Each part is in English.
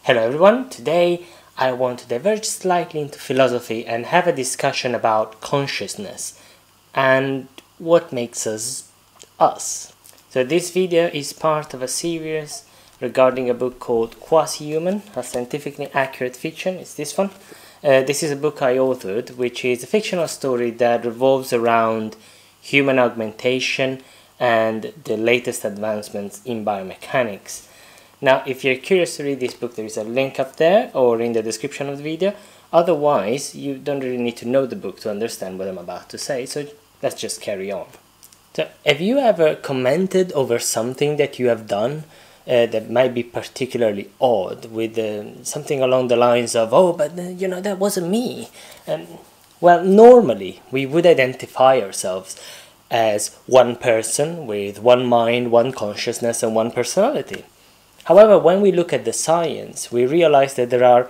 Hello everyone, today I want to diverge slightly into philosophy and have a discussion about consciousness and what makes us us. So this video is part of a series regarding a book called Quasi-human, a scientifically accurate fiction. It's this one. This is a book I authored, which is a fictional story that revolves around human augmentation and the latest advancements in biomechanics. Now, if you're curious to read this book, there is a link up there or in the description of the video. Otherwise, you don't really need to know the book to understand what I'm about to say, so let's just carry on. So, have you ever commented over something that you have done that might be particularly odd, with something along the lines of, oh, but that wasn't me? Well, normally, we would identify ourselves as one person with one mind, one consciousness, and one personality. However, when we look at the science, we realize that there are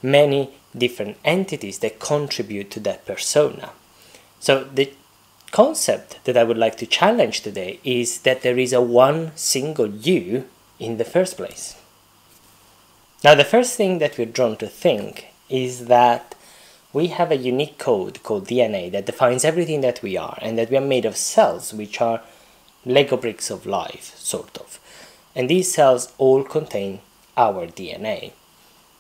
many different entities that contribute to that persona. So the concept that I would like to challenge today is that there is a one single you in the first place. Now, the first thing that we're drawn to think is that we have a unique code called DNA that defines everything that we are, and that we are made of cells, which are Lego bricks of life, sort of. And these cells all contain our DNA.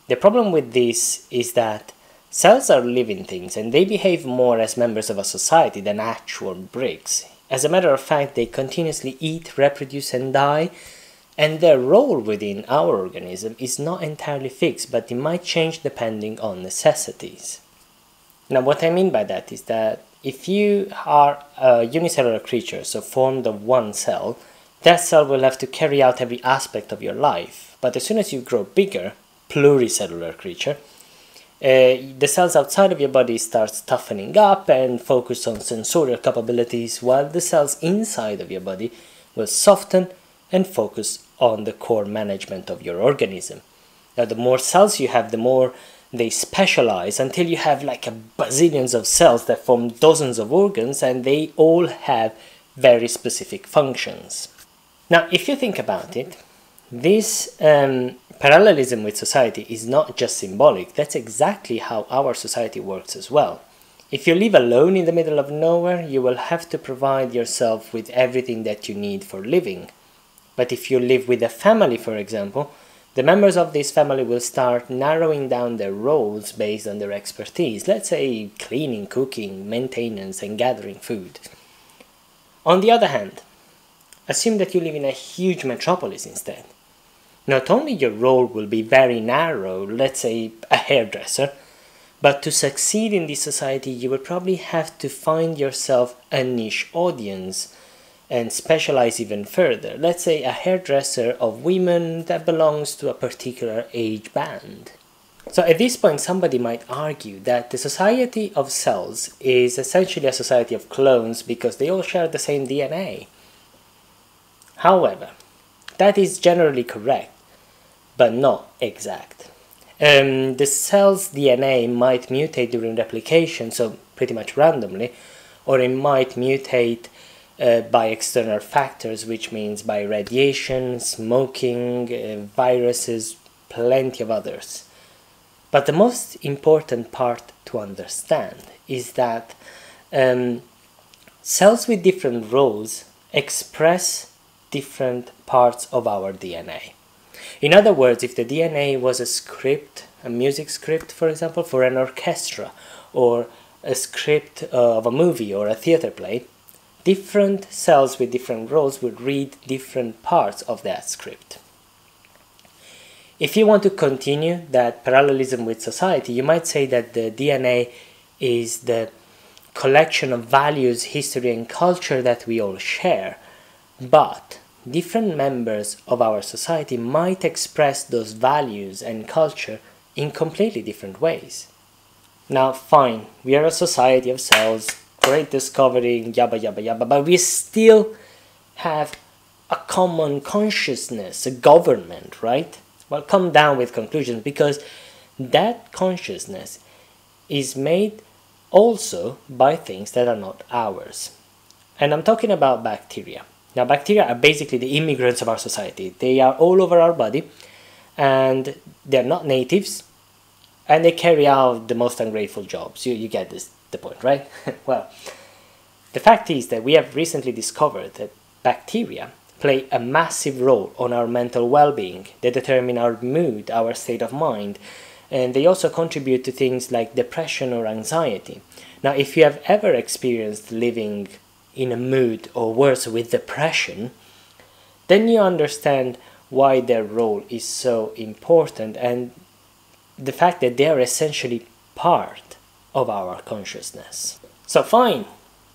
The problem with this is that cells are living things and they behave more as members of a society than actual bricks. As a matter of fact, they continuously eat, reproduce and die, and their role within our organism is not entirely fixed, but it might change depending on necessities. Now, what I mean by that is that if you are a unicellular creature, so formed of one cell, that cell will have to carry out every aspect of your life. But as soon as you grow bigger, pluricellular creature, the cells outside of your body start toughening up and focus on sensorial capabilities, while the cells inside of your body will soften and focus on the core management of your organism. Now, the more cells you have, the more they specialize until you have like a bazillions of cells that form dozens of organs, and they all have very specific functions. Now, if you think about it, this parallelism with society is not just symbolic. That's exactly how our society works as well. If you live alone in the middle of nowhere, you will have to provide yourself with everything that you need for living. But if you live with a family, for example, the members of this family will start narrowing down their roles based on their expertise. Let's say cleaning, cooking, maintenance, and gathering food. On the other hand, assume that you live in a huge metropolis instead. Not only your role will be very narrow, let's say a hairdresser, but to succeed in this society you will probably have to find yourself a niche audience and specialize even further. Let's say a hairdresser of women that belongs to a particular age band. So at this point somebody might argue that the society of cells is essentially a society of clones because they all share the same DNA. However, that is generally correct, but not exact. The cell's DNA might mutate during replication, so pretty much randomly, or it might mutate by external factors, which means by radiation, smoking, viruses, plenty of others. But the most important part to understand is that cells with different roles express different parts of our DNA. In other words, if the DNA was a script, a music script, for example, for an orchestra, or a script of a movie or a theater play, different cells with different roles would read different parts of that script. If you want to continue that parallelism with society, you might say that the DNA is the collection of values, history, and culture that we all share, but different members of our society might express those values and culture in completely different ways. Now, fine, we are a society of cells, great discovery, yabba yabba yabba, but we still have a common consciousness, a government, right? Well, come down with conclusions, because that consciousness is made also by things that are not ours. And I'm talking about bacteria. Now, bacteria are basically the immigrants of our society. They are all over our body, and they're not natives, and they carry out the most ungrateful jobs. You get the point, right? Well, the fact is that we have recently discovered that bacteria play a massive role on our mental well-being. They determine our mood, our state of mind, and they also contribute to things like depression or anxiety. Now, if you have ever experienced living in a mood, or worse, with depression, then you understand why their role is so important, and the fact that they are essentially part of our consciousness. So fine,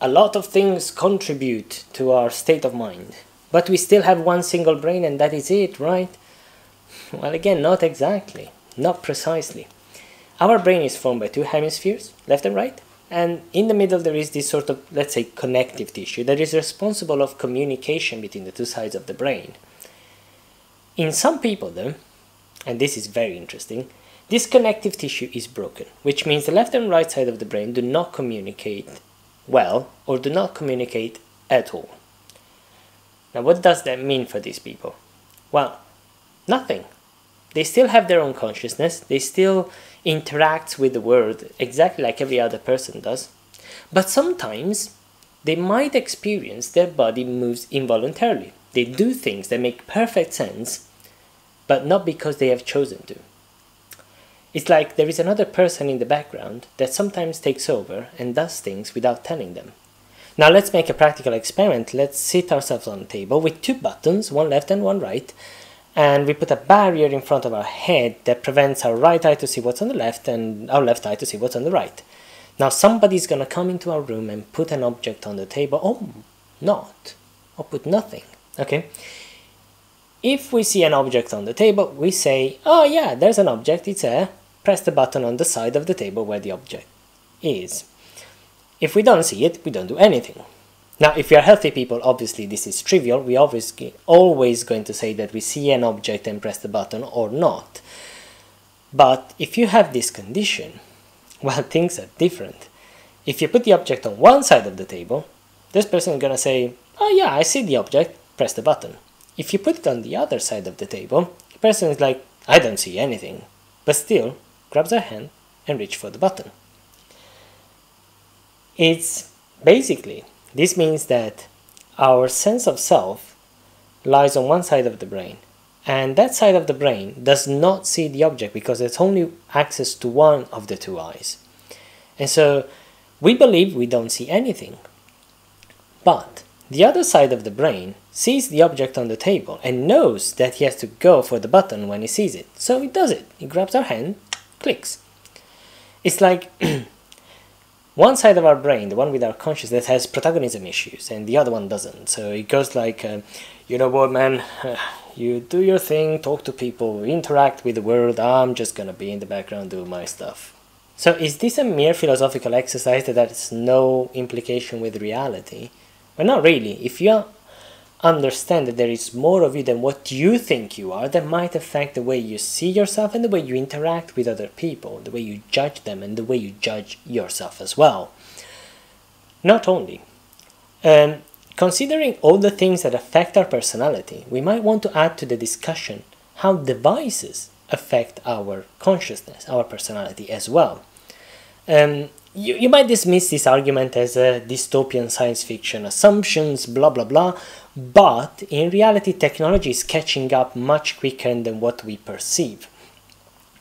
a lot of things contribute to our state of mind, but we still have one single brain and that is it, right? Well, again, not exactly, not precisely. Our brain is formed by two hemispheres, left and right, and in the middle there is this sort of, let's say, connective tissue that is responsible of communication between the two sides of the brain. In some people though, and this is very interesting, this connective tissue is broken, which means the left and right side of the brain do not communicate well, or do not communicate at all. Now, what does that mean for these people? Well, nothing. They still have their own consciousness, they still interact with the world exactly like every other person does, but sometimes they might experience their body moves involuntarily. They do things that make perfect sense, but not because they have chosen to. It's like there is another person in the background that sometimes takes over and does things without telling them. Now let's make a practical experiment. Let's sit ourselves on a table with two buttons, one left and one right, and we put a barrier in front of our head that prevents our right eye to see what's on the left and our left eye to see what's on the right. Now somebody's gonna come into our room and put an object on the table, or put nothing, okay? If we see an object on the table, we say, oh yeah, there's an object, it's there. Press the button on the side of the table where the object is. If we don't see it, we don't do anything. Now, if we are healthy people, obviously this is trivial. We always going to say that we see an object and press the button or not. But if you have this condition, well, things are different. If you put the object on one side of the table, this person is going to say, oh yeah, I see the object, press the button. If you put it on the other side of the table, the person is like, I don't see anything, but still grabs their hand and reaches for the button. It's basically, this means that our sense of self lies on one side of the brain, and that side of the brain does not see the object because it's only access to one of the two eyes. And so we believe we don't see anything, but the other side of the brain sees the object on the table and knows that he has to go for the button when he sees it. So he does it. He grabs our hand, clicks. It's like one side of our brain, the one with our consciousness, has protagonism issues and the other one doesn't. So it goes like, you know what, man, you do your thing, talk to people, interact with the world, I'm just gonna be in the background doing my stuff. So is this a mere philosophical exercise that has no implication with reality? Well, not really. If you understand that there is more of you than what you think you are, that might affect the way you see yourself and the way you interact with other people, the way you judge them and the way you judge yourself as well. Not only. Considering all the things that affect our personality, we might want to add to the discussion how devices affect our consciousness, our personality as well. You might dismiss this argument as a dystopian science fiction assumptions, blah blah blah, but in reality technology is catching up much quicker than what we perceive.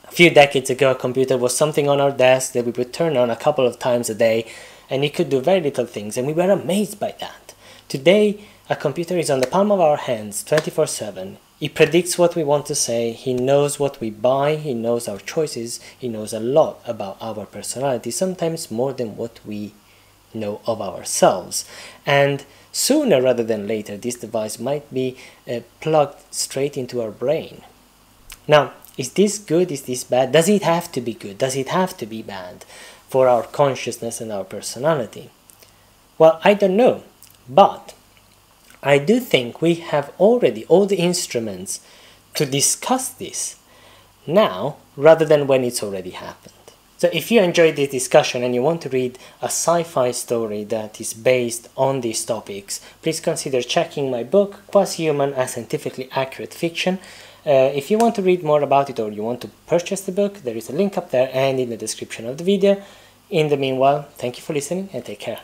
A few decades ago a computer was something on our desk that we would turn on a couple of times a day and it could do very little things and we were amazed by that. Today a computer is on the palm of our hands 24/7. He predicts what we want to say, he knows what we buy, he knows our choices, he knows a lot about our personality, sometimes more than what we know of ourselves. And sooner rather than later, this device might be plugged straight into our brain. Now, is this good? Is this bad? Does it have to be good? Does it have to be bad for our consciousness and our personality? Well, I don't know, but I do think we have already all the instruments to discuss this now rather than when it's already happened. So if you enjoyed this discussion and you want to read a sci-fi story that is based on these topics, please consider checking my book, Quasi-Human, a Scientifically Accurate Fiction, If you want to read more about it or you want to purchase the book, there is a link up there and in the description of the video. In the meanwhile, thank you for listening and take care.